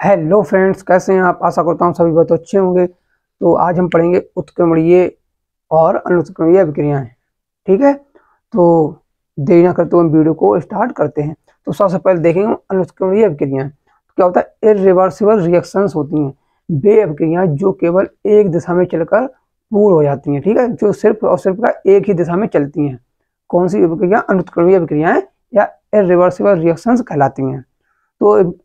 Hello friends, कैसे हैं आप। आशा करता हूँ सभी बहुत अच्छे होंगे। तो आज हम पढ़ेंगे उत्क्रमणीय और अनुत्क्रमणीय अभिक्रियाएं। ठीक है, तो देरी ना करते हुए हम वीडियो को स्टार्ट करते हैं। तो सबसे पहले देखेंगे अनुत्क्रमणीय अभिक्रियाएं। तो क्या होता है, इरिवर्सिबल रिएक्शंस होती हैं वे अभिक्रियाएं जो केवल एक दिशा में चलकर पूर्ण हो जाती हैं। ठीक है, जो सिर्फ और सिर्फ का एक ही दिशा में चलती हैं। कौन सी अभिक्रिया? अनुत्क्रमणीय अभिक्रियाएं या इरिवर्सिबल रिएक्शंस कहलाती हैं। तो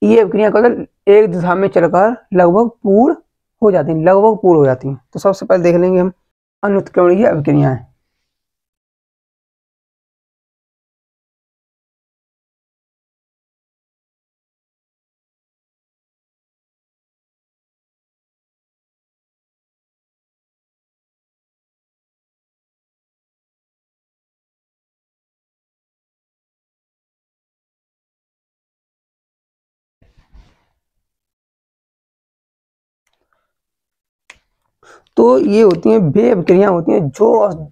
ये अभिक्रियाएं केवल एक दिशा में चलकर लगभग पूर्ण हो जाती हैं, लगभग पूर्ण हो जाती हैं। तो सबसे पहले देख लेंगे हम अनुत्क्रमणीय अभिक्रियाएं। तो ये होती हैं वे अभिक्रियाएं होती हैं जो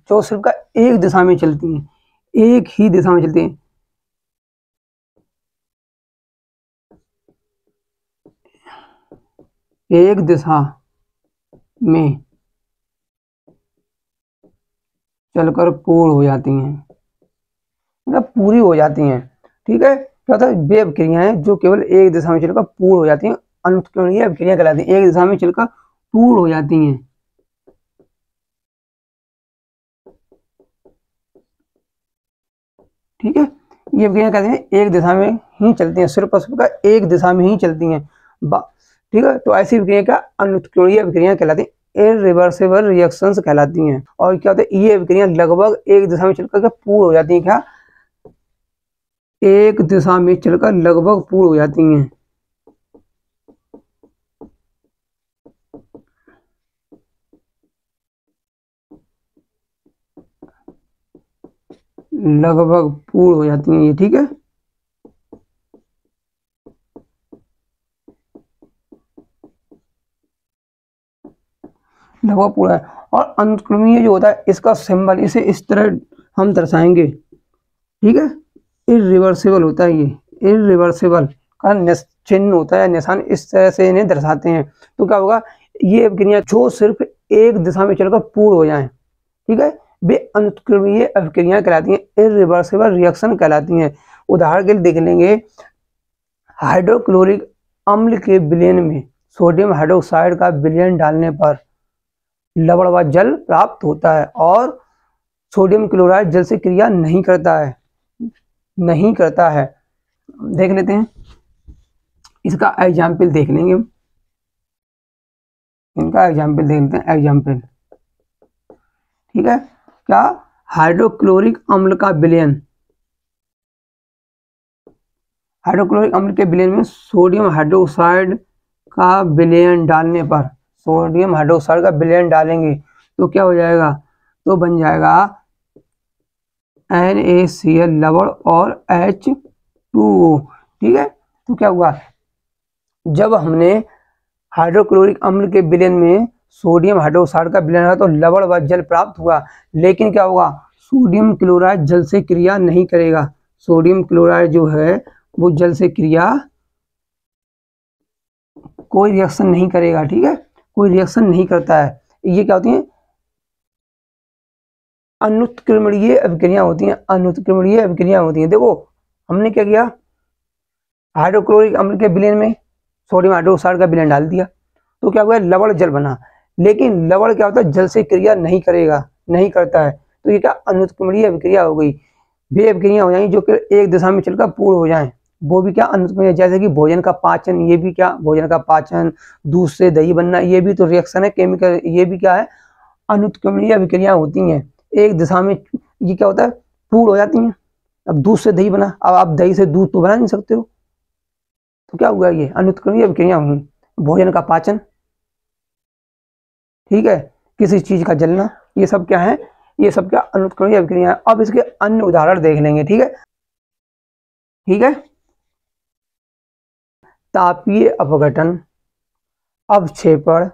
जो सिर्फ का एक दिशा में चलती हैं, एक ही दिशा में चलती हैं। एक दिशा में चलकर पूर्ण हो जाती हैं, मतलब पूरी हो जाती हैं। ठीक है, क्या होता है, वे अभिक्रियाएं जो केवल एक दिशा में चलकर पूर्ण हो जाती हैं अनुत्क्रमणीय अभिक्रिया कहलाती हैं। एक दिशा में चलकर पूर्ण हो जाती हैं। ठीक है, ये अभिक्रिया कहते हैं एक दिशा में ही चलती हैं, सिर्फ और सिर्फ का एक दिशा में ही चलती हैं। ठीक है, तो ऐसी अभिक्रिया का अनुत्क्रमणीय अभिक्रिया कहलाती हैं, इरिवर्सिबल रिएक्शंस कहलाती हैं। और क्या होता है, ये अभिक्रिया लगभग एक दिशा में चलकर पूर्ण हो जाती हैं। क्या? एक दिशा में चलकर लगभग पूर्ण हो जाती हैं। लगभग पूर्ण हो जाती हैं ये। ठीक है, लगभग पूरा है। और अनुत्क्रमणीय जो होता है इसका सिंबल इसे इस तरह हम दर्शाएंगे। ठीक है, इरिवर्सिबल होता है ये, इरिवर्सिबल का चिन्ह होता है, निशान इस तरह से इन्हें दर्शाते हैं। तो क्या होगा, ये अभिक्रिया जो सिर्फ एक दिशा में चलकर पूर्ण हो जाएं, ठीक है, वे अनुत्क्रमणीय अभिक्रियाएं कहलाती हैं, इरिवर्सिबल रिएक्शन कहलाती हैं। उदाहरण के लिए देख लेंगे, हाइड्रोक्लोरिक अम्ल के विलयन में सोडियम हाइड्रोक्साइड का विलयन डालने पर लवण व जल प्राप्त होता है और सोडियम क्लोराइड जल से क्रिया नहीं करता है, नहीं करता है। देख लेते हैं, इसका एग्जाम्पल देख लेंगे हम, इनका एग्जाम्पल देख लेते हैं। एग्जाम्पल, ठीक है, क्या? हाइड्रोक्लोरिक अम्ल का विलयन, हाइड्रोक्लोरिक अम्ल के विलयन में सोडियम हाइड्रोक्साइड का विलयन डालने पर, सोडियम हाइड्रोक्साइड का विलयन डालेंगे तो क्या हो जाएगा, तो बन जाएगा NaCl लवण और H2O। ठीक है, तो क्या हुआ, जब हमने हाइड्रोक्लोरिक अम्ल के विलयन में सोडियम हाइड्रोक्साइड का विलयन हुआ तो लवण व जल प्राप्त हुआ। लेकिन क्या होगा, सोडियम क्लोराइड जल से क्रिया नहीं करेगा। सोडियम क्लोराइड जो है वो जल से क्रिया, कोई रिएक्शन नहीं करेगा। ठीक है, कोई रिएक्शन नहीं करता है। ये क्या होती है, अनुत्क्रमणीय अभिक्रिया होती हैं, अनुत्क्रमणीय अभिक्रिया होती हैं। देखो हमने क्या किया, हाइड्रोक्लोरिक अम्ल के विलयन में सोडियम हाइड्रोक्साइड का विलयन डाल दिया तो क्या हुआ, लवण जल बना। लेकिन लवण क्या होता है, जल से क्रिया नहीं करेगा, नहीं करता है। तो ये क्या, अनुत्क्रमणीय अभिक्रिया हो गई। वे अभिक्रिया हो जाएंगी जो कि एक दिशा में चलकर पूर्ण हो जाएं, वो भी क्या, अनुत्क्रमणीय। जैसे कि भोजन का पाचन, ये भी क्या, भोजन का पाचन, दूध से दही बनना, ये भी तो रिएक्शन है, केमिकल, ये भी क्या है, अनुत्क्रमणीय अभिक्रिया होती हैं। एक दिशा में ये क्या होता है, पूर्ण हो जाती हैं। अब दूध से दही बना, अब आप दही से दूध तो बना नहीं सकते हो, तो क्या हुआ, ये अनुत्क्रमणीय अभिक्रिया हुई। भोजन का पाचन, ठीक है, किसी चीज का जलना, ये सब क्या है, ये सब क्या, अनुत्क्रमणीय अभिक्रिया है। अब इसके अन्य उदाहरण देख लेंगे। ठीक है, ठीक है, तापीय अपघटन, अवक्षेपण,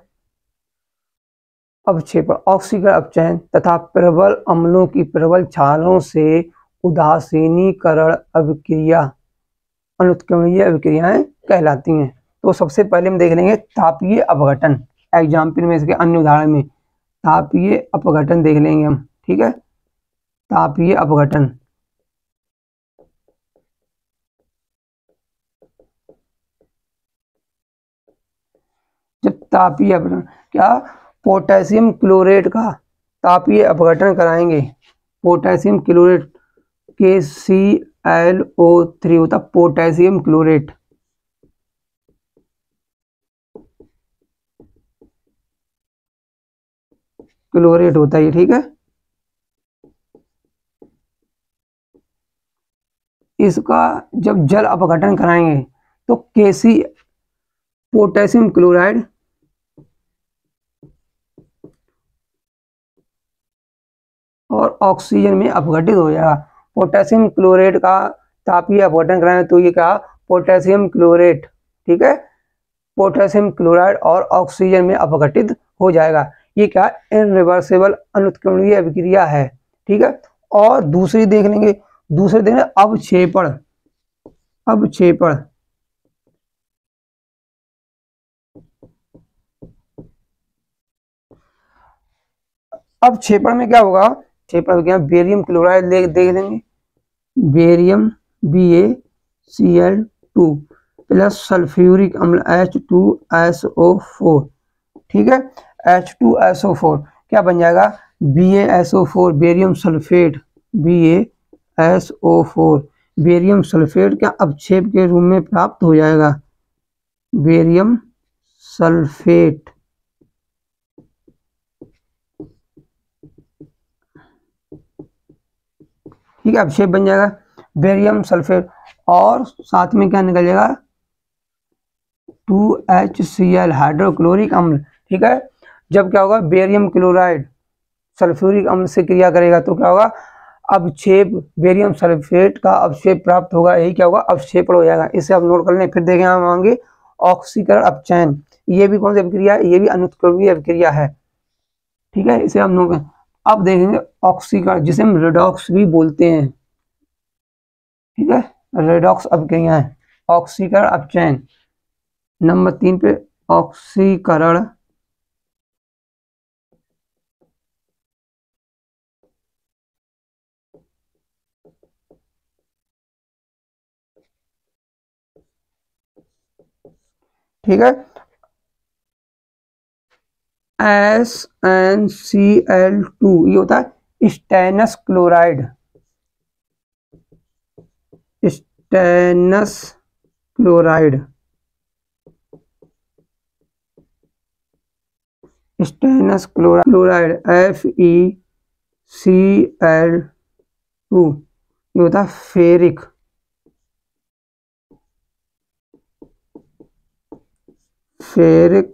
अवक्षेपण, ऑक्सीकरण अपचयन तथा प्रबल अम्लों की प्रबल क्षारों से उदासीनीकरण अभिक्रिया अनुत्क्रमणीय अभिक्रियाएं कहलाती हैं। तो सबसे पहले हम देख लेंगे तापीय अपघटन। एग्जाम्पल में इसके अन्य उदाहरण में तापीय अपघटन देख लेंगे हम, ठीक है। तापीय अपघटन, जब तापीय अपघटन क्या पोटेशियम क्लोरेट का तापीय अपघटन कराएंगे, पोटेशियम क्लोरेट KClO3 होता पोटेशियम क्लोरेट, क्लोरेट होता है, ठीक है। इसका जब जल अपघटन कराएंगे तो KC पोटेशियम क्लोराइड और ऑक्सीजन में अपघटित हो जाएगा। पोटेशियम क्लोरेट का तापीय अपघटन कराएंगे तो ये क्या पोटेशियम क्लोरेट, ठीक है, पोटेशियम क्लोराइड और ऑक्सीजन में अपघटित हो जाएगा। ये क्या इनरिवर्सिबल अनुत्क्रमणीय अभिक्रिया है, ठीक है। और दूसरी देख लेंगे, अवक्षेपण। अवक्षेपण, अवक्षेपण में क्या होगा, क्षेपण क्या बेरियम क्लोराइड देख लेंगे, बेरियम BaCl2 प्लस सल्फ्यूरिक अम्ल H2SO4, ठीक है। H2SO4 क्या बन जाएगा BaSO4 barium sulphate, BaSO4 barium sulphate क्या अवक्षेप के रूप में प्राप्त हो जाएगा, बेरियम सल्फेट, ठीक है, अवक्षेप बन जाएगा बेरियम सल्फेट। और साथ में क्या निकल जाएगा 2HCl हाइड्रोक्लोरिक अम्ल, ठीक है। जब क्या होगा बेरियम क्लोराइड सल्फ्यूरिक अम्ल से क्रिया करेगा तो क्या होगा अवक्षेप, बेरियम सल्फेट का अवक्षेप प्राप्त होगा, यही क्या होगा अवक्षेपण हो जाएगा। इसे आप नोट कर लें। फिर देखें हम आगे ऑक्सीकरण अपचयन, ये भी कौन सी अभिक्रिया है, ये भी अनुत्क्रमणीय अभिक्रिया है, ठीक है, इसे आप नोट करें। अब देखेंगे ऑक्सीकरण, जिसे हम रेडॉक्स भी बोलते हैं, ठीक है, रेडॉक्स अभिक्रिया है। ऑक्सीकरण अपचयन नंबर 3 पे ऑक्सीकरण ठीक है। SnCl2 ये होता है stannous chloride, stannous chloride, stannous chloride FeCl2 ये होता है फेरिक, फेरिक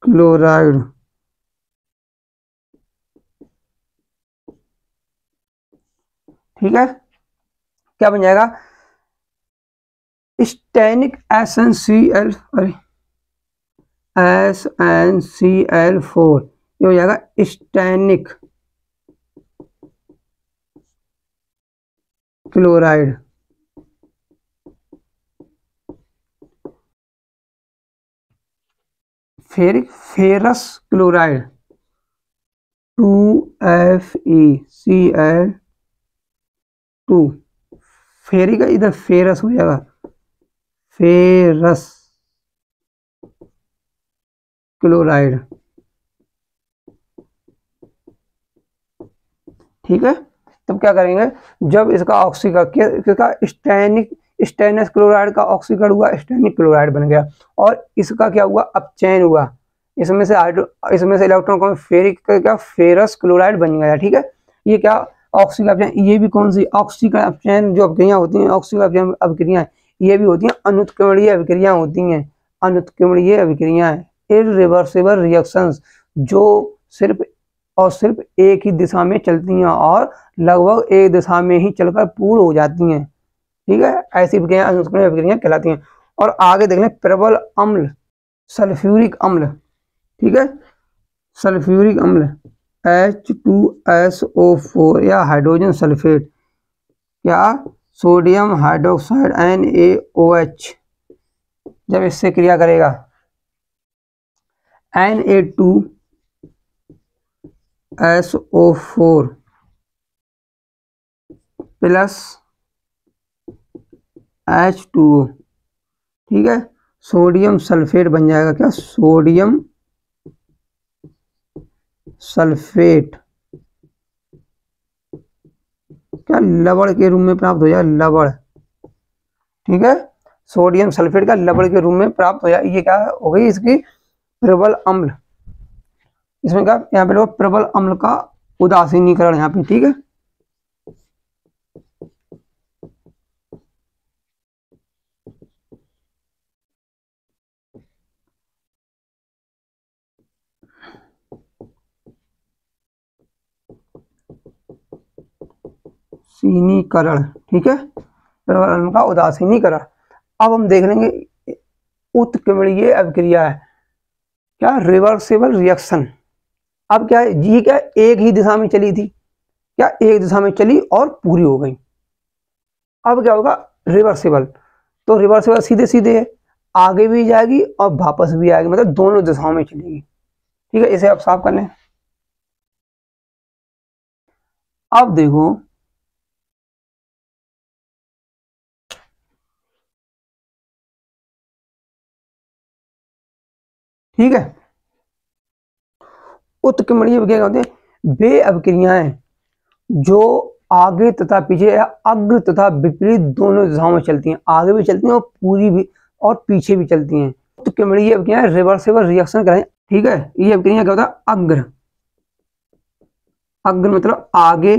क्लोराइड, ठीक है। क्या बन जाएगा स्टेनिक SnCl, अरे SnCl4 ये हो जाएगा stannic chloride, ferric ferrous chloride 2FeCl2 ferric इधर फेरस हो जाएगा, फेरस क्लोराइड, ठीक है। तब क्या करेंगे जब इसका ऑक्सीकरण किसका स्टेनस क्लोराइड का ऑक्सीकरण हुआ स्टेनिक क्लोराइड बन गया और इसका क्या हुआ अपचयन हुआ, इसमें से इलेक्ट्रॉन कौन फेरिक का क्या फेरस क्लोराइड बन गया, ठीक है। ये क्या ऑक्सीकरण अपचयन, ये भी कौन सी ऑक्सीकरण अपचयन जो अभिक्रियाएं होती हैं, ऑक्सीकरण अभिक्रियाएं ये भी होती हैं अनुत्क्रमणीय अभिक्रियाएं होती हैं, अनुत्क्रमणीय अभिक्रियाएं इररिवर्सिबल रिएक्शंस जो सिर्फ और सिर्फ एक ही दिशा में चलती हैं और लगभग एक दिशा में ही चलकर पूर्ण हो जाती हैं, ठीक है। ऐसी अभिक्रियाएं अनुत्क्रमणीय अभिक्रियाएं कहलाती हैं। और आगे देख लें प्रबल अम्ल सल्फ्यूरिक अम्ल, ठीक है, सल्फ्यूरिक अम्ल H2SO4 या हाइड्रोजन सल्फेट क्या सोडियम हाइड्रोक्साइड NaOH जब इससे क्रिया करेगा Na2SO4 प्लस H2O, ठीक है, सोडियम सल्फेट बन जाएगा। क्या? सोडियम सल्फेट क्या लवण के रूप में प्राप्त हो जाए, लवण, ठीक है, सोडियम सल्फेट का लवण के रूप में प्राप्त हो जाए। ये क्या हो गई इसकी प्रबल अम्ल। इसमें क्या यहाँ पे लोग प्रबल अम्ल का उदासीनीकरण यहाँ पे, ठीक है। उदासीनीकरण, ठीक है, प्रबल अम्ल का उदासीनीकरण। अब हम देख लेंगे उत्क्रमणीय अभिक्रिया है, क्या रिवर्सिबल रिएक्शन। अब क्या है जी, क्या एक ही दिशा में चली थी, क्या एक दिशा में चली और पूरी हो गई। अब क्या होगा रिवर्सिबल, तो रिवर्सिबल सीधे सीधे है, आगे भी जाएगी और वापस भी आएगी, मतलब दोनों दिशाओं में चलेगी, ठीक है। इसे आप साफ कर लें। अब देखो ठीक है, उत्क्रमणीय अभिक्रिया होते हैं वे अभिक्रियाएं जो आगे तथा पीछे या अग्र तथा विपरीत दोनों दिशाओं में चलती हैं, आगे भी चलती हैं और पूरी भी और पीछे भी चलती हैं। उत्क्रमणीय अभिक्रियाएं रिवर्सिबल रिएक्शन कराएं, ठीक है। ये अभिक्रिया क्या होता है अग्र, अग्र मतलब आगे,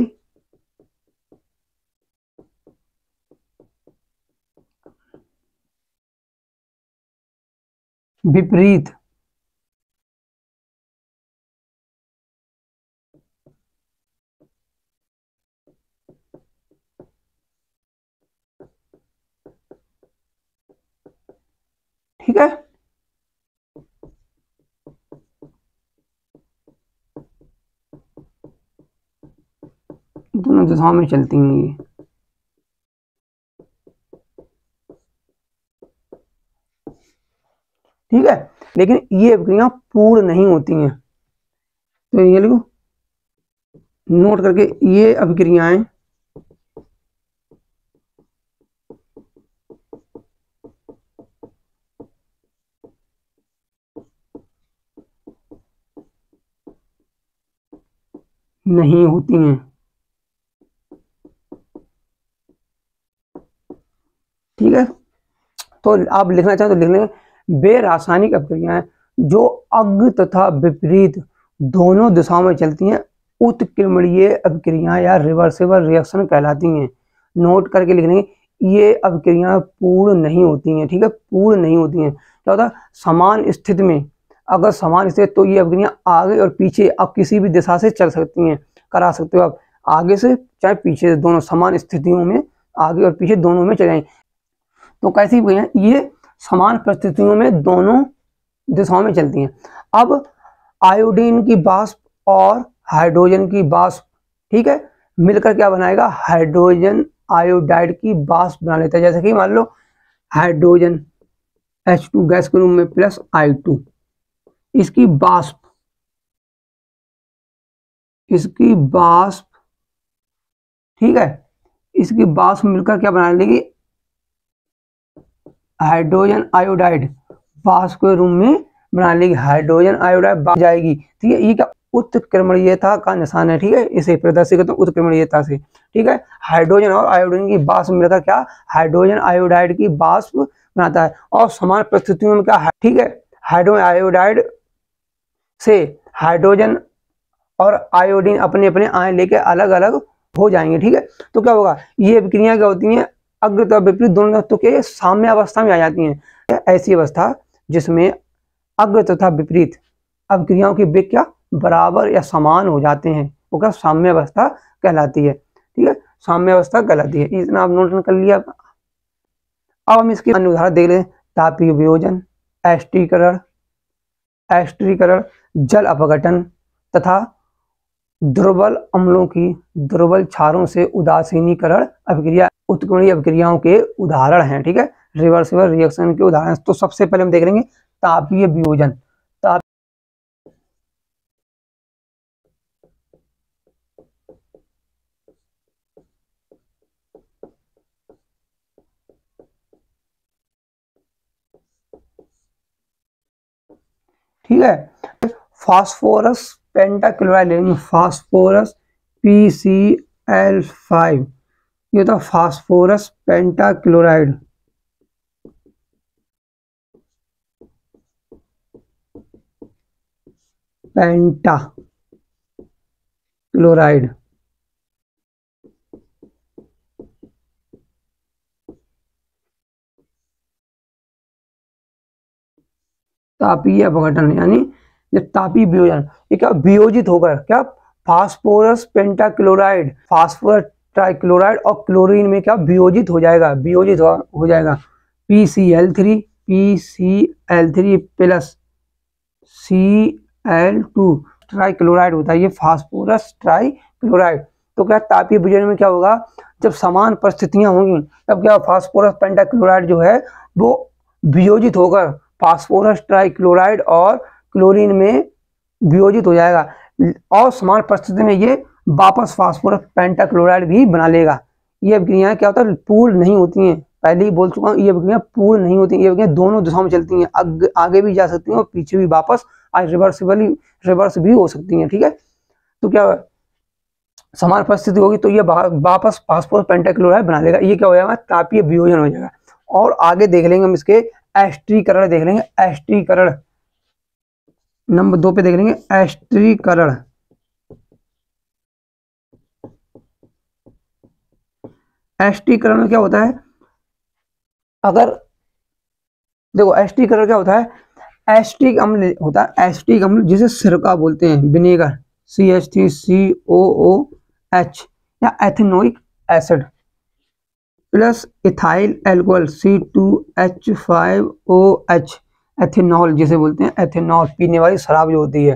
विपरीत, ठीक है। दोनों दिशाओं में चलती हैं ये, ठीक है। लेकिन ये अभिक्रियाएं पूर्ण नहीं होती हैं, तो ये लिखो नोट करके, ये अभिक्रियाएं नहीं होती हैं, ठीक है। तो आप लिखना चाहें तो लिख लें, वे रासायनिक अभिक्रियाएं जो अग्र तथा विपरीत दोनों दिशाओं में चलती हैं उत्क्रमणीय अभिक्रियाएं या रिवर्सिबल रिएक्शन कहलाती हैं। नोट करके लिख लेंगे, ये अभिक्रियाएं पूर्ण नहीं होती हैं, ठीक है, पूर्ण नहीं होती हैं। क्या होता है समान स्थिति में, अगर समान स्थिति तो ये अभिक्रियाएं आगे और पीछे आप किसी भी दिशा से चल सकती हैं, करा सकते हो आप आगे से चाहे पीछे से, दोनों समान स्थितियों में आगे और पीछे दोनों में चले। तो कैसी ये समान परिस्थितियों में दोनों दिशाओं में चलती हैं। अब आयोडीन की वाष्प और हाइड्रोजन की वाष्प, ठीक है, मिलकर क्या बनाएगा हाइड्रोजन आयोडाइड की वाष्प बना लेता है। जैसे कि मान लो हाइड्रोजन H2 गैस के रूप में प्लस I2, इसकी वाष्प, इसकी वाष्प, ठीक है, इसकी वाष्प मिलकर क्या बना लेगी हाइड्रोजन आयोडाइड, वाष्प के रूप में बना लेगी, हाइड्रोजन आयोडाइड बन जाएगी, ठीक है। ये क्या उत्क्रमणीयता का निशान है, ठीक है, इसे प्रदर्शित करते हैं उत्क्रमणीयता से, ठीक है। हाइड्रोजन और आयोडीन की वाष्प मिलकर क्या हाइड्रोजन आयोडाइड की वाष्प बनाता है, और समान परिस्थितियों में क्या, ठीक है, हाइड्रोजन आयोडाइड से हाइड्रोजन और आयोडीन अपने अपने आयन लेके अलग अलग हो जाएंगे, ठीक है। तो क्या होगा ये अभिक्रियाएं क्या होती हैं अग्र तथा विपरीत दोनों तत्वों के साम्य अवस्था में आ जाती हैं। ऐसी अवस्था जिसमें अग्र तथा विपरीत अभिक्रियाओं के वेग क्या बराबर या समान हो जाते हैं, वो क्या साम्य अवस्था कहलाती है, ठीक है, साम्य अवस्था कहलाती है। इतना आप नोट कर लिया। अब हम इसके अन्य उदाहरण देख लें, तापीय वियोजन, एस्टरीकरण, एस्टरीकरण, जल अपघटन तथा दुर्बल अम्लों की दुर्बल क्षारों से उदासीनीकरण अभिक्रिया उत्क्रमणीय अभिक्रियाओं के उदाहरण हैं, ठीक है। रिवर्सिबल रिएक्शन के उदाहरण। तो सबसे पहले हम देख लेंगे तापीय वियोजन। ताप ठीक है, फास्फोरस पेंटाक्लोराइड लेंगे, फास्फोरस PCl5, ये था फास्फोरस पेंटाक्लोराइड। पेंटाक्लोराइड तापीय अपघटन, यानी जब तापीय वियोजन, ये क्या वियोजित होकर क्या फास्फोरस पेंटाक्लोराइड, फास्फोरस ट्राइक्लोराइड और क्लोरीन में क्या वियोजित हो जाएगा, वियोजित हो जाएगा। PCl3 प्लस Cl2 ट्राइक्लोराइड होता है, ये फास्फोरस ट्राइक्लोराइड। तो क्या तापीय वियोजन में क्या होगा, जब समान परिस्थितियां होंगी तब क्या फास्फोरस पेंटाक्लोराइड जो है वो वियोजित होकर फास्फोरस ट्राइक्लोराइड और क्लोरीन में वियोजित हो जाएगा, और समान परिस्थिति में ये वापस फास्फोरस पेंटाक्लोराइड भी बना लेगा। ये अभिक्रियाएं क्या होता है, पूर्ण नहीं होती हैं, पहले ही बोल चुका हूँ, ये अभिक्रियाएं पूर्ण नहीं होती, ये अभिक्रियाएं दोनों दिशाओं में चलती हैं, आगे भी जा सकती हैं और पीछे भी वापस रिवर्स भी हो सकती हैं। ठीक है, तो क्या समान परिस्थिति होगी तो ये वापस फास्फोरस पेंटाक्लोराइड बना लेगा, ये क्या हो जाएगा, तापीय वियोजन हो जाएगा। और आगे देख लेंगे हम इसके एस्ट्रीकरण, देख लेंगे एस्ट्रीकरण, नंबर 2 पे देख लेंगे एस्ट्रीकरण। एस्ट्रीकरण में क्या होता है, अगर देखो एस्ट्रीकरण क्या होता है, एस्ट्रिक अम्ल होता है, एस्ट्रिक अम्ल जिसे सिरका बोलते हैं, विनेगर CH3COOH, या ethanoic acid plus ethyl alcohol C2H5OH, ethanol जिसे बोलते हैं, एथेनॉल पीने वाली शराब जो होती है।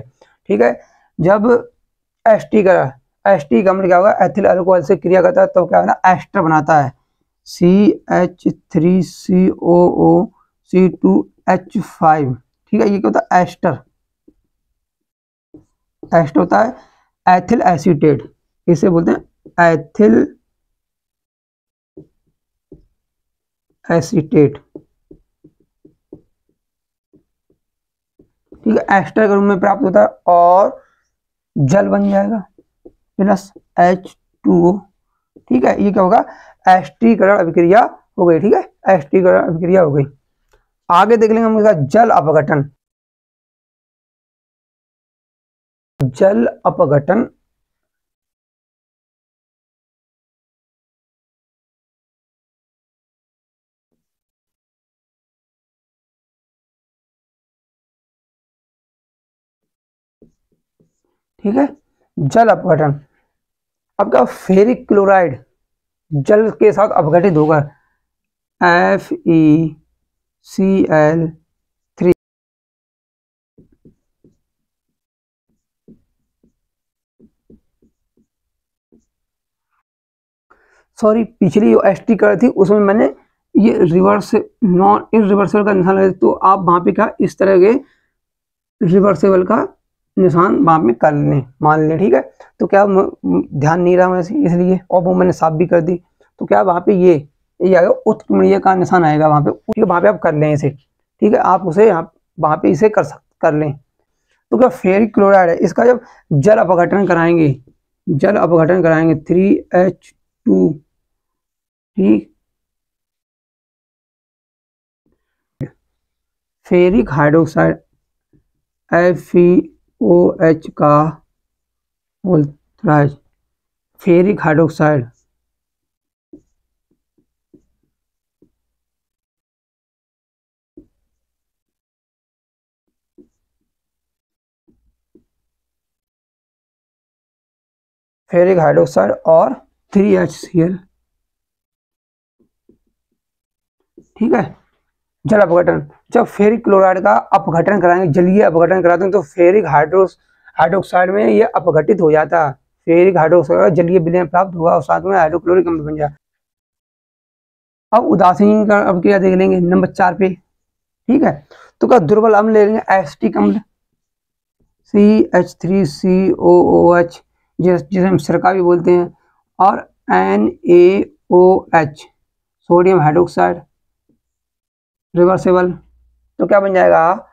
ठीक है, जब एस्ट्रिक अम्ल क्या होगा, एथिल अल्कोहल से क्रिया करता है तो क्या होगा, एस्टर बनाता है, CH3COOC2H5। ठीक है, ये क्या होता है, एस्टर होता है एथिल एसीटेट, इसे बोलते हैं एथिल एसीटेट। ठीक है, एस्टर के रूप में प्राप्त होता है और जल बन जाएगा प्लस H2O। ठीक है, ये क्या होगा, एस्ट्रीकरण अभिक्रिया हो गई। ठीक है, एस्ट्रीकरण अभिक्रिया हो गई। आगे देख लेंगे हम इसका जल अपघटन। जल अपघटन ठीक है, जल अपघटन, अब क्या फेरिक क्लोराइड जल के साथ अपघटित होकर FeCl3, सॉरी पिछली जो एस्ट्रीकरण थी उसमें मैंने ये रिवर्स नॉन इरिवर्सिबल का निशान लगा, तो आप वहां पे क्या इस तरह के रिवर्सिबल का निशान वहां पे कर लें, मान लें। ठीक है, तो क्या ध्यान नहीं रहा वैसे इसलिए, और वो मैंने साफ भी कर दी। तो क्या वहां पे ये आएगा, उत्कीर्णीय का निशान आएगा वहां पे, वहां पे आप कर लें इसे। ठीक है, आप उसे वहां पे इसे कर लें। तो क्या फेरिक क्लोराइड है, इसका जब जल अपघटन कराएंगे 3H2, ठीक, फेरिक हाइड्रोक्साइड FeOH का बोलता है फेरिक हाइड्रोक्साइड, फेरिक हाइड्रोक्साइड और 3HCl। ठीक है, जल अपघटन, जब फेरिक क्लोराइड का अपघटन कराएंगे, जलीय अपघटन कराते हैं तो फेरिक हाइड्रोक्साइड में ये अपघटित हो जाता है, फेरिक हाइड्रोक्साइड जलीय विलयन प्राप्त होगा और साथ में हाइड्रोक्लोरिक अम्ल बन जाए। अब उदासीनीकरण अभिक्रिया देख लेंगे नंबर 4 पे, ठीक है। तो क्या दुर्बल अम्ल ले लेंगे एसिटिक अम्ल CH3COOH, जिसे हम सिरका भी बोलते हैं, और NaOH सोडियम हाइड्रोक्साइड रिवर्सेबल। तो क्या बन जाएगा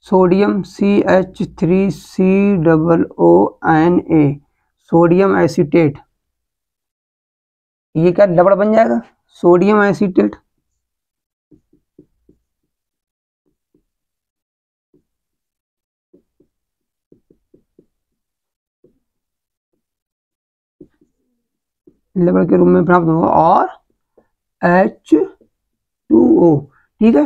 सोडियम CH3COONA सोडियम एसीटेट, ये क्या लवण बन जाएगा सोडियम एसीटेट। लवण के रूप में प्राप्त होगा और H2O, ठीक है।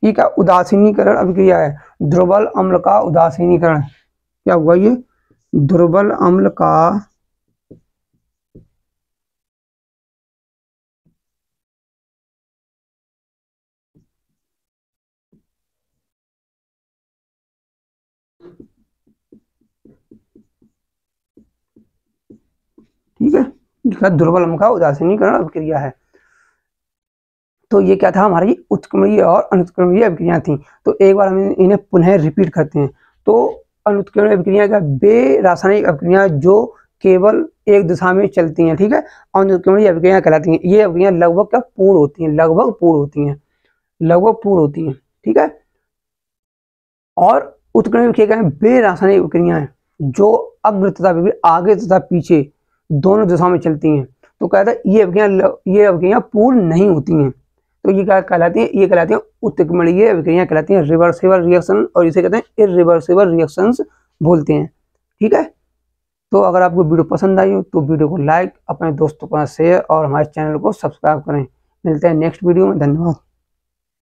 ये क्या उदासीनीकरण अभिक्रिया है, दुर्बल अम्ल का उदासीनीकरण। क्या हुआ ये दुर्बल अम्ल का ठीक है, दुर्बल अम्ल का उदासीनीकरण अभिक्रिया है। तो ये क्या था हमारी उत्क्रमणीय और अनुत्क्रमणीय अभिक्रिया थी। तो एक बार हम इन्हें पुनः रिपीट करते हैं। तो अनुत्क्रमणीय अभिक्रिया का वे रासायनिक अभिक्रिया जो केवल एक दिशा में चलती हैं, ठीक है, अनुत्क्रमणीय अभिक्रिया कहलाती हैं। ये अभिक्रिया लगभग क्या पूर्ण होती हैं, लगभग पूर्ण होती हैं, लगभग पूर्ण होती हैं, ठीक है। और उत्क्रमणीय अभिक्रिया वे रासायनिक अभिक्रियाएं जो अग्र तथा आगे तथा पीछे दोनों दिशाओं में चलती हैं। तो कहता है ये अभिक्रिया पूर्ण नहीं होती हैं। तो ये क्या कहलाती है, ये कहलाती है उत्क्रमणीय अभिक्रिया कहलाती हैं, रिवर्सिबल रिएक्शन, और इसे कहते हैं इरिवर्सिबल रिएक्शंस बोलते हैं, ठीक है। तो अगर आपको वीडियो पसंद आई हो तो वीडियो को लाइक, अपने दोस्तों के साथ शेयर और हमारे चैनल को सब्सक्राइब करें। मिलते हैं नेक्स्ट वीडियो में, धन्यवाद।